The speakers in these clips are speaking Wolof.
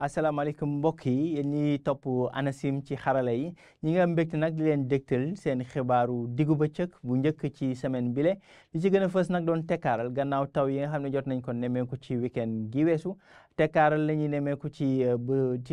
asalaamaaleykum mbokk yi yéen ñi topp ANACIM ci xarala yi ñi nga mbégte nag di leen dégtal seen xibaaru diggu bëccëg bu njëkk ci semaine bile li ci gën a fës nag doon tekkaaral gannaaw taw yi nga xam ne jot nañ ko nemmeeku ci weekend gi weesu tekkaaral la ñuy nemmeeku ci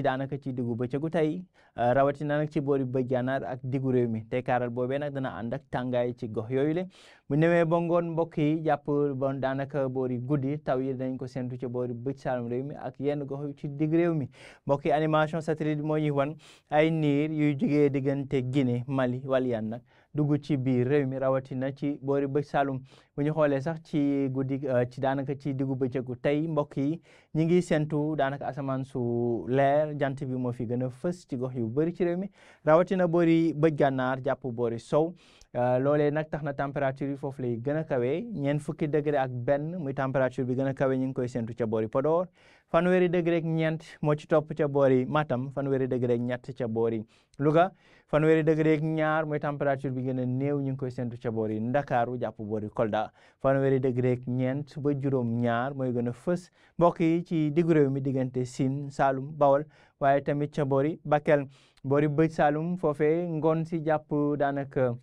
daanaka ci diggu bëccëgu tey rawatina nag ci boori bëj gànnaar ak diggu réew mi tekkaaral boobee nag dana ànd ak tàngaay ci gox yooyu le bu nemee ba ngoon mbokk yi jàpp bon daanaka boori guddi taw yi dañ ko séntu ci boori bëj saalum réew mi ak yenn gox yu ci digg réew mi mbokk yi animation satellite moo ñuy wan ay niir yuy jógee diggante Guinée Mali Waliyaan nag dugg ci biir réew mi rawatina ci boori bëj Saalum bu ñu xoolee sax ci guddi ci daanaka ci diggu bëccëgu tey mbokk yi ñi ngi sentu daanaka asamaan su leer jant bi moo fi gën a fës ci gox yu bëri ci réew mi rawatina boori bëj gànnaar jàpp boori sow loolee nag tax na température yi foofu lay gën a kawe ñeent fukki degré ak benn muy température bi gën a kawe ñu ngi koy sentu ca boori Podor fanweeri degré ak ñeent moo ci topp ca boori Matam fanweeri degré ak ñett ca boori Louga fanweeri degré ak ñaar mooy température bi gën a néew ñu ngi koy séntu ca boori Ndakaaru jàpp boori Kolda fanweeri degré ak ñeent ba juróom ñaar mooy gën a fës mbokk yi ci diggu réew mi diggante Sine Saalum Bawol waaye tamit ca boori Bakel boori bëj Saalum foofee ngoon si jàpp daanaka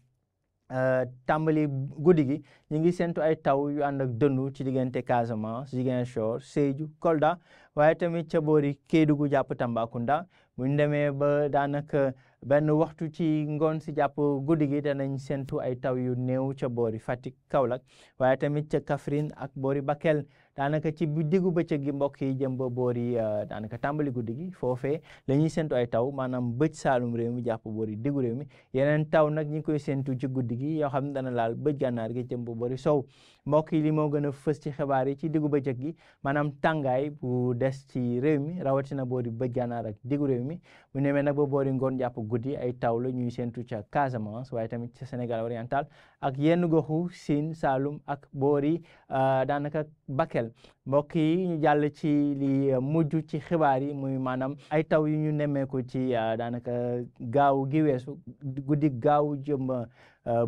tàmbali guddi gi ñu ngi séntu ay taw yu ànd ak dënnu ci diggante Casamance Ziguinchor Sédhiou Kolda waaye tamit ca boori Kédougou jàpp Tambacounda bu ñu demee ba daanaka benn waxtu ci ngoon si jàpp guddi gi danañ séntu ay taw yu néew ca boori Fatick Kaolack waaye tamit ca Kaffrine ak boori Bakel daanaka ci diggu bëccëg gi mbokk yi jëm ba boori daanaka tàmbali guddi gi foofee la ñuy séntu ay taw maanaam bëj Saalum réew mi jàpp boori diggu réew mi yeneen taw nag ñi ngi koy séntu ci guddi gi yoo xam ne dana laal bëj gànnaar gi jëm ba boori sow mbokk yi li moo gën a fës ci xibaar yi ci diggu bëccëg gi maanaam tàngaay bu des ci réew mi rawatina boori bëj gànnaar ak diggu réew mi bu nemee nag ba boori ngoon jàpp guddi ay taw la ñuy séntu ca Casamance waaye tamit ca Sénégal oriental ak yenn goxu Sine Saalum ak boori daanaka Bakel mbokk yi ñu jàll ci li mujj ci xibaar yi muy maanaam ay taw yu ñu nemmeeku ci daanaka gaaw gi weesu guddi gaaw jëm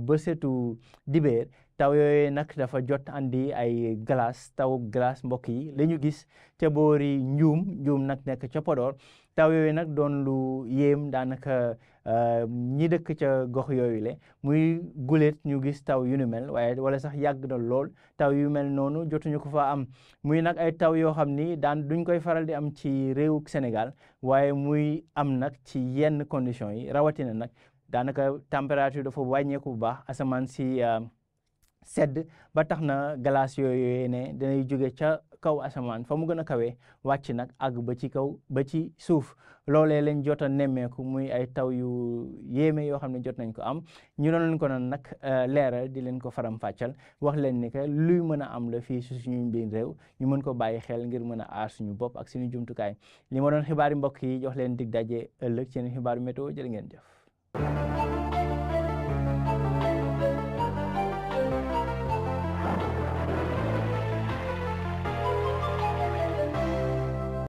ba setu dibéer taw yooyu nag dafa jot andi ay glace taw glace mbokk yi la ñu gis ca boori njuum nag nekk ca Podor taw yooyu nag doon lu yéem daanaka ñi dëkk ca gox yooyu le muy guléet ñu gis taw yu nu mel waaye wala sax yàgg na lool taw yu mel noonu jotuñu ko fa am muy nag ay taw yoo xam ni daan duñ koy faral di am ci réewu Sénégal waaye muy am nag ci yenn conditions yi rawatina nag daanaka température dafa wàññeeku bu baax asamaan si sedd ba tax na glace yooyu ne danay jóge ca kaw asamaan fa mu gën a kawee wàcc nag àgg ba ci kaw ba ci suuf loolee lañ jot a nemmeeku muy ay taw yu yéeme yoo xam ne jot nañ ko am ñu doon leen ko noon nag leeral di leen ko faram fàccal wax leen ni que luy mën a am la fii si suñu biir réew ñu mën ko bàyyi xel ngir mën a aar suñu bopp ak suñu jumtukaay li ma doon xibaari mbokk yi jox leen dig daje ëllëg seen xibaaru météo jërë ngeen jëf